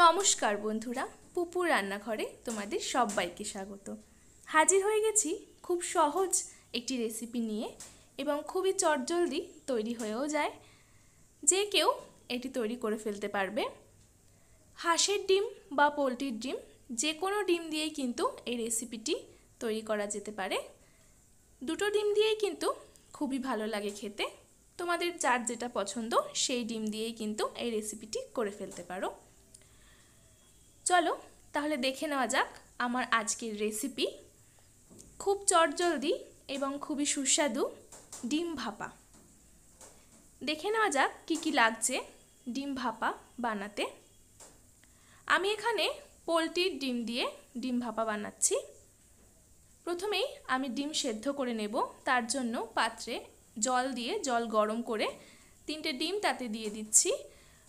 নমস্কার বন্ধুরা, পুপুর রান্নাঘরে তোমাদের সবাইকে স্বাগত। হাজির হয়ে গেছি খুব সহজ একটি রেসিপি নিয়ে এবং খুবই চটজলদি তৈরি হয়েও যায়। যে কেউ এটি তৈরি করে ফেলতে পারবে। হাঁসের ডিম বা পোলট্রির ডিম, যে কোনো ডিম দিয়েই কিন্তু এই রেসিপিটি তৈরি করা যেতে পারে। দুটো ডিম দিয়েই কিন্তু খুবই ভালো লাগে খেতে। তোমাদের যার যেটা পছন্দ সেই ডিম দিয়েই কিন্তু এই রেসিপিটি করে ফেলতে পারো। চলো তাহলে দেখে নেওয়া যাক আমার আজকের রেসিপি। খুব চটজলদি এবং খুবই সুস্বাদু ডিম ভাপা। দেখে নেওয়া যাক কি কি লাগছে ডিম ভাপা বানাতে। আমি এখানে পোলট্রির ডিম দিয়ে ডিম ভাপা বানাচ্ছি। প্রথমেই আমি ডিম সেদ্ধ করে নেব। তার জন্য পাত্রে জল গরম করে 3টে ডিম তাতে দিয়ে দিচ্ছি।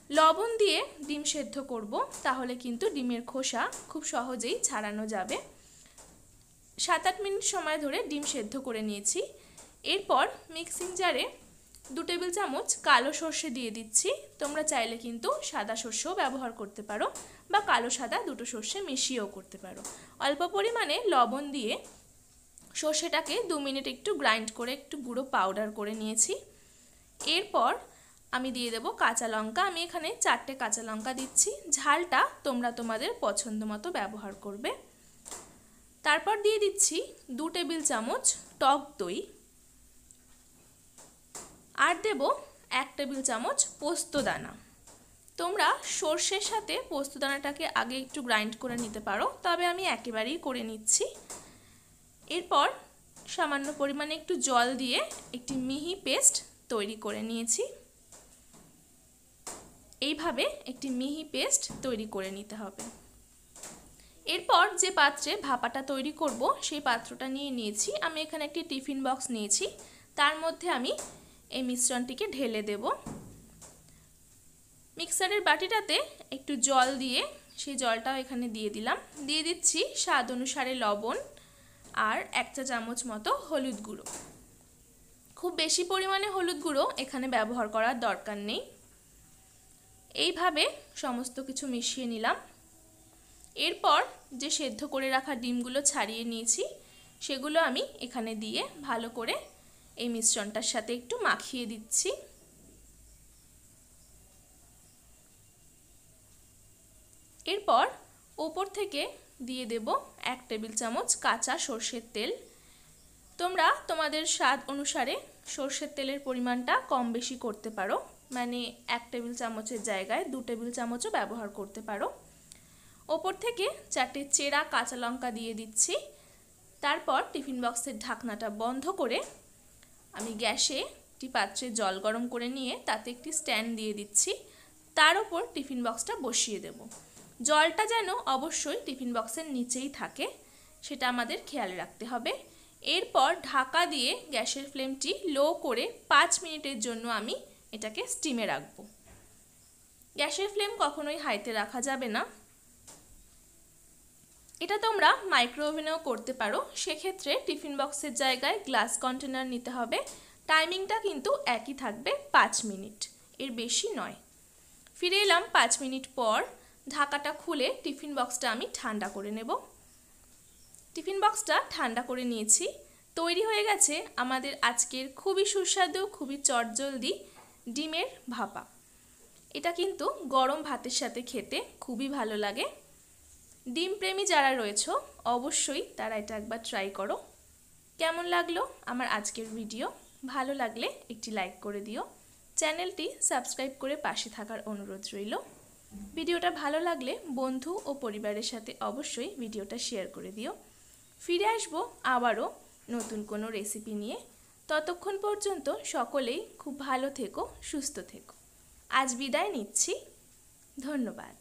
লবণ দিয়ে ডিম সেদ্ধ করব, তাহলে কিন্তু ডিমের খোসা খুব সহজেই ছাড়ানো যাবে। 7-8 মিনিট সময় ধরে ডিম সেদ্ধ করে নিয়েছি। এরপর মিক্সিং জারে 2 টেবিল চামচ কালো সর্ষে দিয়ে দিচ্ছি। তোমরা চাইলে কিন্তু সাদা সর্ষেও ব্যবহার করতে পারো বা কালো সাদা দুটো সর্ষে মিশিয়েও করতে পারো। অল্প পরিমাণে লবণ দিয়ে সর্ষেটাকে 2 মিনিট একটু গ্রাইন্ড করে একটু গুঁড়ো পাউডার করে নিয়েছি। এরপর আমি দিয়ে দেব কাঁচা লঙ্কা। আমি এখানে 4টে কাঁচা লঙ্কা দিচ্ছি। ঝালটা তোমরা তোমাদের পছন্দ মতো ব্যবহার করবে। তারপর দিয়ে দিচ্ছি 2 টেবিল চামচ টক দই, আর দেব 1 টেবিল চামচ পোস্তদানা। তোমরা সর্ষের সাথে পোস্তদানাটাকে আগে একটু গ্রাইন্ড করে নিতে পারো, তবে আমি একেবারেই করে নিচ্ছি। এরপর সামান্য পরিমাণে একটু জল দিয়ে একটি মিহি পেস্ট তৈরি করে নিয়েছি। এইভাবে একটি মিহি পেস্ট তৈরি করে নিতে হবে। এরপর যে পাত্রে ভাপাটা তৈরি করব সেই পাত্রটা নিয়ে নিয়েছি। আমি এখানে একটি টিফিন বক্স নিয়েছি। তার মধ্যে আমি এই মিশ্রণটিকে ঢেলে দেব। মিক্সারের বাটিটাতে একটু জল দিয়ে সেই জলটাও এখানে দিয়ে দিলাম। দিয়ে দিচ্ছি স্বাদ অনুসারে লবণ আর 1 চা চামচ মতো হলুদ গুঁড়ো। খুব বেশি পরিমাণে হলুদ গুঁড়ো এখানে ব্যবহার করার দরকার নেই। এইভাবে সমস্ত কিছু মিশিয়ে নিলাম। এরপর যে সেদ্ধ করে রাখা ডিমগুলো ছাড়িয়ে নিয়েছি সেগুলো আমি এখানে দিয়ে ভালো করে এই মিশ্রণটার সাথে একটু মাখিয়ে দিচ্ছি। এরপর ওপর থেকে দিয়ে দেব 1 টেবিল চামচ কাঁচা সর্ষের তেল। তোমরা তোমাদের স্বাদ অনুসারে সর্ষের তেলের পরিমাণটা কম বেশি করতে পারো, মানে 1 টেবিল চামচের জায়গায় 2 টেবিল চামচও ব্যবহার করতে পারো। ওপর থেকে 4টে চেরা কাঁচা লঙ্কা দিয়ে দিচ্ছি। তারপর টিফিন বক্সের ঢাকনাটা বন্ধ করে আমি গ্যাসে একটি পাত্রে জল গরম করে নিয়ে তাতে একটি স্ট্যান্ড দিয়ে দিচ্ছি। তার উপর টিফিন বক্সটা বসিয়ে দেব। জলটা যেন অবশ্যই টিফিন বক্সের নিচেই থাকে, সেটা আমাদের খেয়াল রাখতে হবে। এরপর ঢাকা দিয়ে গ্যাসের ফ্লেমটি লো করে 5 মিনিটের জন্য আমি এটাকে স্টিমে রাখব। গ্যাসের ফ্লেম কখনোই হাইতে রাখা যাবে না। এটা তোমরা মাইক্রোওভেনেও করতে পারো, সেক্ষেত্রে টিফিন বক্সের জায়গায় গ্লাস কন্টেনার নিতে হবে। টাইমিংটা কিন্তু একই থাকবে, 5 মিনিট, এর বেশি নয়। ফিরে এলাম 5 মিনিট পর। ঢাকাটা খুলে টিফিন বক্সটা আমি ঠান্ডা করে নেব। টিফিন বক্সটা ঠান্ডা করে নিয়েছি। তৈরি হয়ে গেছে আমাদের আজকের খুবই সুস্বাদু, খুবই চটজলদি ডিমের ভাপা। এটা কিন্তু গরম ভাতের সাথে খেতে খুবই ভালো লাগে। ডিম প্রেমী যারা রয়েছে অবশ্যই তারা এটা একবার ট্রাই করো। কেমন লাগলো আমার আজকের ভিডিও? ভালো লাগলে একটি লাইক করে দিও। চ্যানেলটি সাবস্ক্রাইব করে পাশে থাকার অনুরোধ রইল। ভিডিওটা ভালো লাগলে বন্ধু ও পরিবারের সাথে অবশ্যই ভিডিওটা শেয়ার করে দিও। ফিরে আসবো আবারও নতুন কোনো রেসিপি নিয়ে। ততক্ষণ পর্যন্ত সকলেই খুব ভালো থেকো, সুস্থ থেকো। আজ বিদায় নিচ্ছি। ধন্যবাদ।